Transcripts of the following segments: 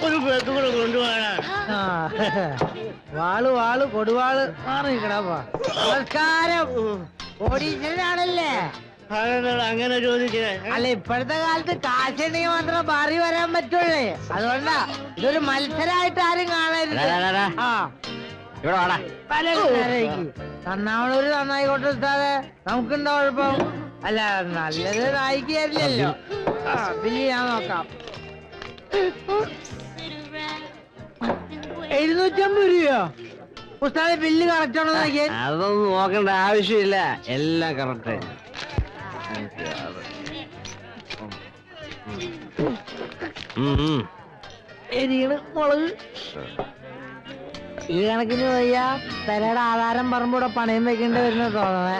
ഒരു പേക്ക് കൂടെ കൊണ്ടുപോകാനാ. വാള് വാള് കൊടുവാള് മാറി കിടപ്പാ. നമസ്കാരം. ഓഡീഷനാണല്ലേ? അങ്ങനെ ചോദിച്ചേ. അല്ല, ഇപ്പോഴത്തെ കാലത്ത് കാശുണ്ടെങ്കിൽ മാത്രം മാറി വരാൻ പറ്റുള്ളേ. അതുകൊണ്ടാ ഇതൊരു മത്സരമായിട്ട് ആരും കാണരുത്. നന്നാവണൊരു നന്നായിക്കോട്ടെ ഉസ്താദേ, നമുക്കെന്താ കുഴപ്പം? അല്ല, നല്ലത് നായിക്ക് തരില്ലല്ലോ. ബില്ല് ഞാൻ നോക്കാം. 750 രൂപയോ? ഉസ്താദെ ബില്ല് കറക്റ്റ് ആണോ നോക്കിയാൽ? അതൊന്നും നോക്കേണ്ട ആവശ്യമില്ല, എല്ലാം കറക്റ്റ്. മുളക് ഈ കണക്കിന് വയ്യ. പെരയുടെ ആധാരം പറമ്പൂടെ പണയം വെക്കേണ്ടി വരുന്ന തോന്നണേ.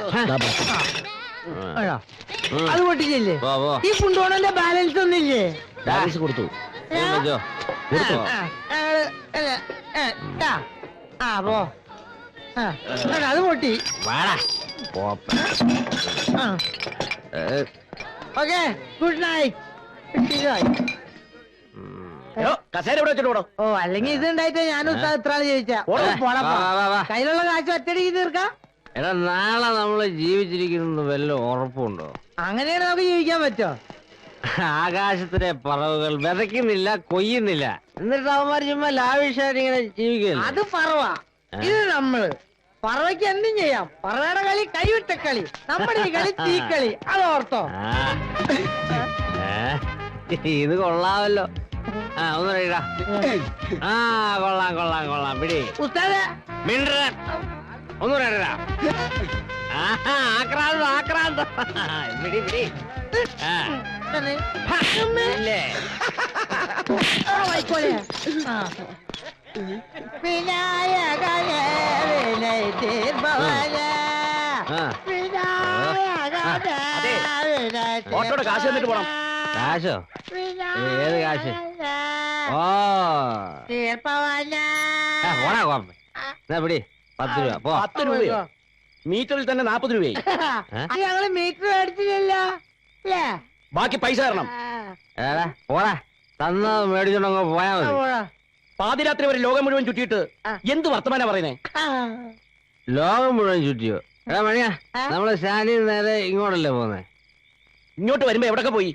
അത് പൊട്ടിച്ചില്ലേ? ഈ കുണ്ടോണന്റെ ബാലൻസ് ഒന്നില്ലേ? ബാലൻസ് കൊടുത്തു. അത് പൊട്ടി. Okay, good night. ഓ, അല്ലെങ്കിൽ ഇത് ഉണ്ടായിട്ട് ഞാനും ഇത്ര ചോദിച്ചാ. കയ്യിലുള്ള കാശ് ഒറ്റടിക്ക് തീർക്കാം. എടാ, നാളെ നമ്മള് ജീവിച്ചിരിക്കുന്നത് വല്ല ഉറപ്പുണ്ടോ? അങ്ങനെയാണ് നമുക്ക് ജീവിക്കാൻ പറ്റോ? ആകാശത്തിലെ പറവുകൾ വിതയ്ക്കുന്നില്ല, കൊയ്യുന്നില്ല, എന്നിട്ട് അവന്മാർ ചുമ്മാ ലാവിഷായിട്ട് ഇങ്ങനെ ജീവിക്കില്ല. അത് പറവാ, ഇത് നമ്മള്. പറവയ്ക്ക് എന്തും ചെയ്യാം. പറവയുടെ കളി കൈവിട്ട കളി, നമ്മുടെ ഈ കളി തീക്കളി. അത് ഓർത്തോ? ഇത് കൊള്ളാമല്ലോ. ഒന്ന് കഴിടാ. കൊള്ളാം കൊള്ളാം കൊള്ളാം. പിടി ഉസ്താദേ, മിണ്ടൻ ഒന്നും കഴിടാ. ആക്രാന്തം ആക്രാന്തം. പിടി പിടി. വിനായകനെ വിനയ തീർപ്പവന. ഓട്ടോടെ കാശ് തന്നിട്ട് പോണം. കാശോ? ഏത് കാശ്? ഓ, തീർപ്പവന. പോണാ കോപ്പ. പിടി 10 രൂപ. 10 രൂപയോ? മീറ്ററിൽ തന്നെ 40 രൂപയായി. ഞങ്ങള് മീറ്റർ മേടിച്ചില്ലല്ലോ അല്ലേ? ബാക്കി പൈസ തരണം. പോടാ, തന്ന മേടിച്ചോണ്ടങ്ങ് പോയാ മതി. പാതിരാത്രി വരെ ലോകം മുഴുവൻ ചുറ്റിയിട്ട് എന്ത് വർത്തമാനാ പറയുന്നേ? ലോകം മുഴുവൻ ചുറ്റിയോ? എടാ മണിയാ, നമ്മള് സ്റ്റാൻഡിൽ നേരെ ഇങ്ങോട്ടല്ലേ പോന്നെ? ഇങ്ങോട്ട് വരുമ്പോ എവിടൊക്കെ പോയി?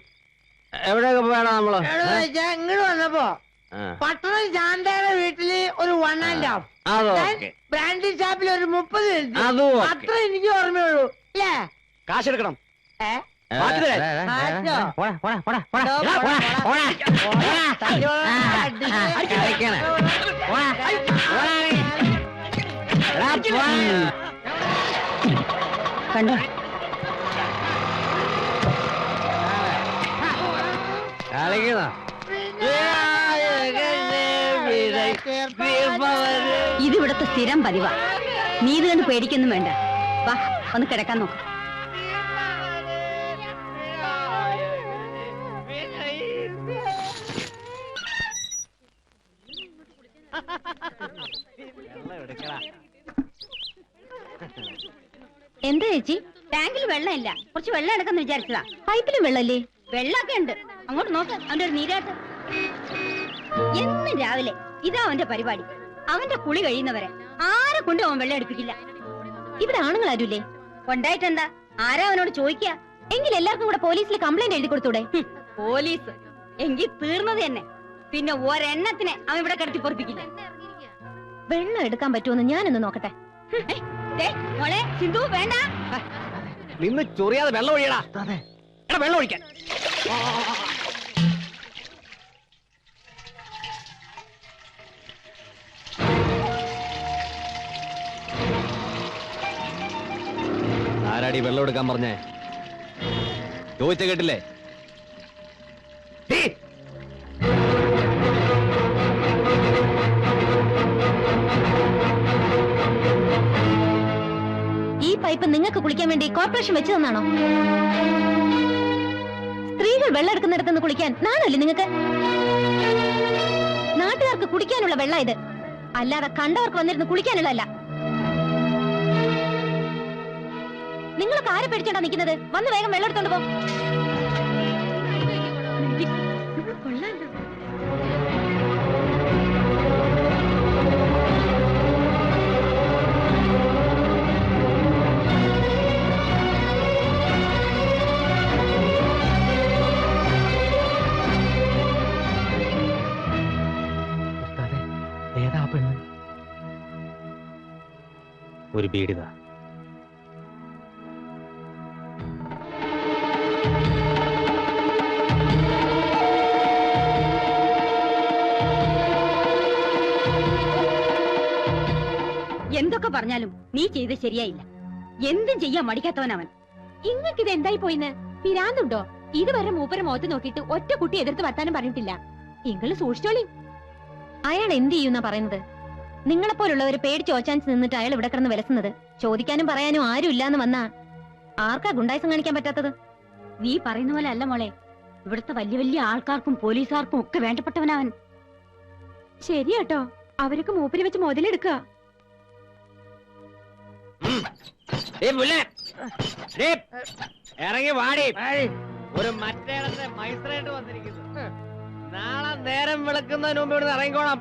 എവിടെയൊക്കെ പോയാടാ നമ്മള്? ഇങ്ങോട്ട് വന്നപ്പോ പട്ടണം ശാന്തയുടെ വീട്ടില് ഒരു 1 and half, ബ്രാൻഡി ഷാപ്പിൽ ഒരു 30 മിനിറ്റ്. അത്ര എനിക്ക് ഓർമ്മയുള്ളൂ അല്ലേ? കാശെടുക്കണം. കണ്ടോ, ഇതിവിടത്തെ സ്ഥിരം പതിവാ. നീ ഇത് കണ്ട് പേടിക്കൊന്നും വേണ്ട. വാ, ഒന്ന് കിടക്കാൻ നോക്ക്. എന്താ ചേച്ചി, ടാങ്കിൽ വെള്ളമില്ല, കുറച്ച് വെള്ളം എടുക്കാന്ന് വിചാരിച്ചതാ. പൈപ്പിലും വെള്ളല്ലേ? വെള്ളമൊക്കെ ഉണ്ട്. അങ്ങോട്ട് നോക്ക്, അവന്റെ ഒരു നീരാട്ട്. എന്നും രാവിലെ ഇതാ അവന്റെ പരിപാടി. അവന്റെ കുളി കഴിയുന്നവരെ ആരെ കൊണ്ടും അവൻ വെള്ളം എടുപ്പിക്കില്ല. ഇവിടെ ആണുങ്ങൾ ആരുല്ലേ? കൊണ്ടായിട്ടെന്താ? ആരാ അവനോട് ചോദിക്ക? എങ്കിൽ എല്ലാവർക്കും കൂടെ പോലീസിൽ കംപ്ലൈന്റ് എഴുതി കൊടുത്തൂടെ? പോലീസ് എങ്കിൽ തീർന്നത് തന്നെ. പിന്നെ ഒരെണ്ണത്തിനെ അവൻ ഇവിടെ കിടത്തി പൊറപ്പിക്കില്ല. വെള്ളം എടുക്കാൻ പറ്റുമെന്ന് ഞാനൊന്ന് നോക്കട്ടെ. മോളെ സിന്ധു, വേണ്ട, നിന്ന് ചൊറിയാതെ വെള്ളം ഒഴിയടാ. വെള്ളം ഒഴിക്കാൻ. ആരാടി വെള്ളം എടുക്കാൻ പറഞ്ഞേ? ചോദിച്ച കേട്ടില്ലേ? ഈ പൈപ്പ് നിങ്ങൾക്ക് കുളിക്കാൻ വേണ്ടി കോർപ്പറേഷൻ വെച്ചു തന്നാണോ? സ്ത്രീകൾ വെള്ളം എടുക്കുന്നിടത്തുനിന്ന് കുളിക്കാൻ നാണല്ലേ നിങ്ങൾക്ക്? നാട്ടുകാർക്ക് കുടിക്കാനുള്ള വെള്ളം ഇത്, അല്ലാതെ കണ്ടവർക്ക് വന്നിരുന്ന് കുളിക്കാനുള്ളതല്ല. നിങ്ങളൊക്കെ ആരെ പേടിച്ചോണ്ടാ നിൽക്കുന്നത്? വന്ന് വേഗം വെള്ളം എടുത്തോണ്ട് പോ. ഒരു ബീഡിത. എന്തൊക്കെ പറഞ്ഞാലും നീ ചെയ്ത് ശരിയായില്ല. എന്തും ചെയ്യാൻ മടിക്കാത്തവനവൻ. ഇങ്ങക്കിത് എന്തായി പോയിന്ന്? പിരാന്തുണ്ടോ? ഇതുവരെ മൂപ്പരെ മുഖത്ത് നോക്കിയിട്ട് ഒറ്റ കുട്ടി എതിർത്ത് വർത്താനം പറഞ്ഞിട്ടില്ല. ഇങ്ങള് സൂക്ഷിച്ചോളി. അയാൾ എന്ത് ചെയ്യുന്ന പറയുന്നത്? നിങ്ങളെപ്പോലുള്ളവര് പേടിച്ച് ഓച്ചാൻസ് നിന്നിട്ട് അയാൾ ഇവിടെ കിടന്ന് വിലസുന്നത്. ചോദിക്കാനും പറയാനും ആരും ഇല്ലാന്ന് വന്നാ ആർക്കാ ഗുണ്ടായിസം കാണിക്കാൻ പറ്റാത്തത്? നീ പറയുന്ന പോലെ അല്ല മോളെ. ഇവിടുത്തെ വലിയ വലിയ ആൾക്കാർക്കും പോലീസുകാർക്കും ഒക്കെ വേണ്ടപ്പെട്ടവനവൻ. ശരിയാട്ടോ, അവരൊക്കെ മൂപ്പര് വെച്ച് മുതലെടുക്കുക. ഇറങ്ങി വാടി. ഒരു മറ്റേടത്തെ മൈസ്ത്രേറ്റ് വന്നിരിക്കുന്നു. നാളെ നേരം വിളക്കുന്നതിന് മുമ്പ് ഇവിടുന്ന് ഇറങ്ങിക്കോണം.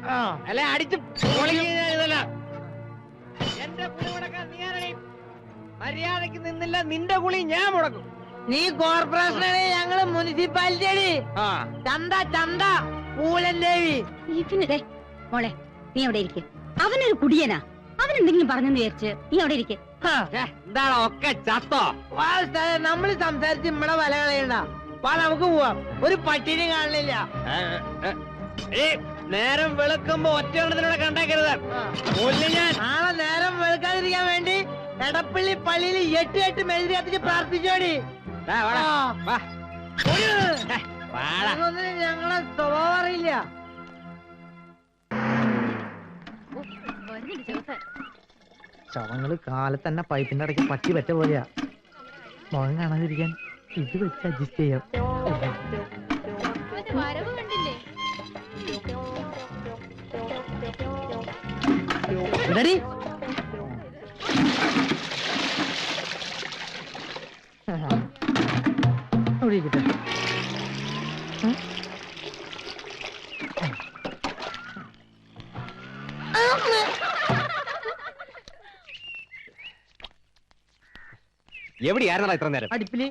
അല്ലെ അടിച്ച് പൊളിക്കുന്നതല്ല. എന്റെ കുളി മുടക്കാൻ നീ ആരടി? മര്യാദക്ക് നിന്നില്ല, നിന്റെ കുളി ഞാൻ മുടക്കും. നീ കോർപ്പറേഷനാണ്, ഞങ്ങള് മുനിസിപ്പാലിറ്റി. ചന്ത ചന്ത പൂലൻ ദേവി. മോളെ നീ അവിടെ ഇരിക്കെ. അവനൊരു കുടിയനാ. അവനെന്തെങ്കിലും പറഞ്ഞെന്ന് വിചാരിച്ച് നീ അവിടെ ഇരിക്കെ. എന്താണ് ഒക്കെ ചത്തോ? നമ്മള് സംസാരിച്ച് നമ്മളെ വല കളയണ്ട. വാ നമുക്ക് പോവാം. ഒരു പട്ടിനെ കാണില്ല. നേരം വെളുക്കുമ്പോ ഒറ്റ കണ്ടേക്കരുത്. നാളെ നേരം വെളുക്കാതിരിക്കാൻ വേണ്ടി എടപ്പള്ളി പള്ളിയിൽ 8 മെഴുതി കത്തിച്ച് പ്രാർത്ഥിച്ചോടി. ഞങ്ങളെ സ്വഭാവം അറിയില്ല. ശവങ്ങള് കാലത്ത് തന്നെ പൈപ്പിന്റെ ഇടയ്ക്ക് പട്ടി പറ്റ പോലെയാ. മുഖം കാണാതിരിക്കാൻ ഇത് വെച്ച് അഡ്ജസ്റ്റ് ചെയ്യാം. ഇടടി. അവിടെ ഇരിക്കട്ടെ. എവിടെയായിരുന്നോ ഇത്ര നേരം? അടുപ്പില്.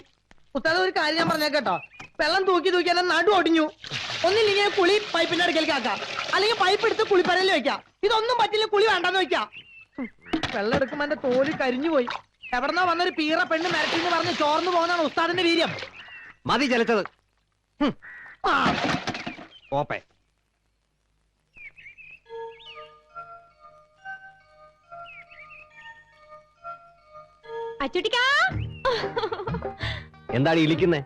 ഉസ്താദ് ഒരു കാര്യം ഞാൻ പറഞ്ഞേട്ടോ. വെള്ളം തൂക്കി തൂക്കി എന്നെ നടു ഒടിഞ്ഞു. ഒന്നില്ലെങ്കിൽ കുളി പൈപ്പിന്റെ അടുക്കലേക്ക് ആക്കാം, അല്ലെങ്കിൽ പൈപ്പ് എടുത്ത് കുളിപ്പരയിൽ വെക്കാം. ഇതൊന്നും പറ്റില്ല, കുളി വേണ്ടെന്ന് വെക്കാം. വെള്ളം എടുക്കുമ്പോ എന്റെ തോല് കരിഞ്ഞു പോയി. എവിടെന്നോ വന്നൊരു പീറ പെണ്ണ് മരട്ടിന്ന് പറഞ്ഞ് ചോർന്നു പോകുന്നതാണ് ഉസ്താദിന്റെ വീര്യം. മതി ചലിച്ചത്. ഓപ്പേ അച്ചുട്ടിക്കാ. എന്താണ് ഇളിക്കുന്നേ?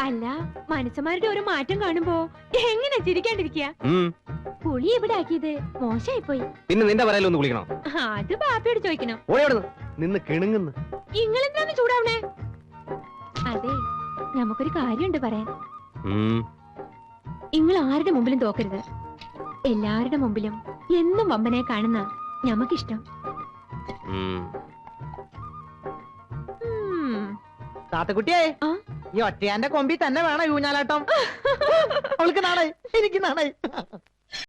അല്ല, മനുഷ്യന്മാരുടെ ഒരു മാറ്റം കാണുമ്പോ എങ്ങനെ ചിരിക്കാണ്ടിരിക്കുക? കുളി എവിടെ ആക്കിയത്? മോശമായി പോയി. പിന്നെ നിന്റെ പറയലൊന്ന് കുളിക്കണോ? അത് ബാപ്പയോട് ചോദിക്കണം. ഓടിയോടുന്നു നിന്ന് കിണുങ്ങുന്നു. ഇങ്ങളെന്താന്ന് ചൂടാവണേ? അതെ, നമുക്കൊരു കാര്യമുണ്ട് പറയാൻ. നിങ്ങൾ ആരുടെ മുമ്പിലും തോക്കരുത്. എല്ലാവരുടെ മുമ്പിലും എന്നും വമ്പനെ കാണുന്ന ഞമ്മക്കിഷ്ടം. താത്തക്കുട്ടിയെ, ഈ ഒറ്റയാന്റെ കൊമ്പി തന്നെ വേണം ഊഞ്ഞാലാട്ടം. അവൾക്ക് നാണായി, എനിക്ക് നാണായി.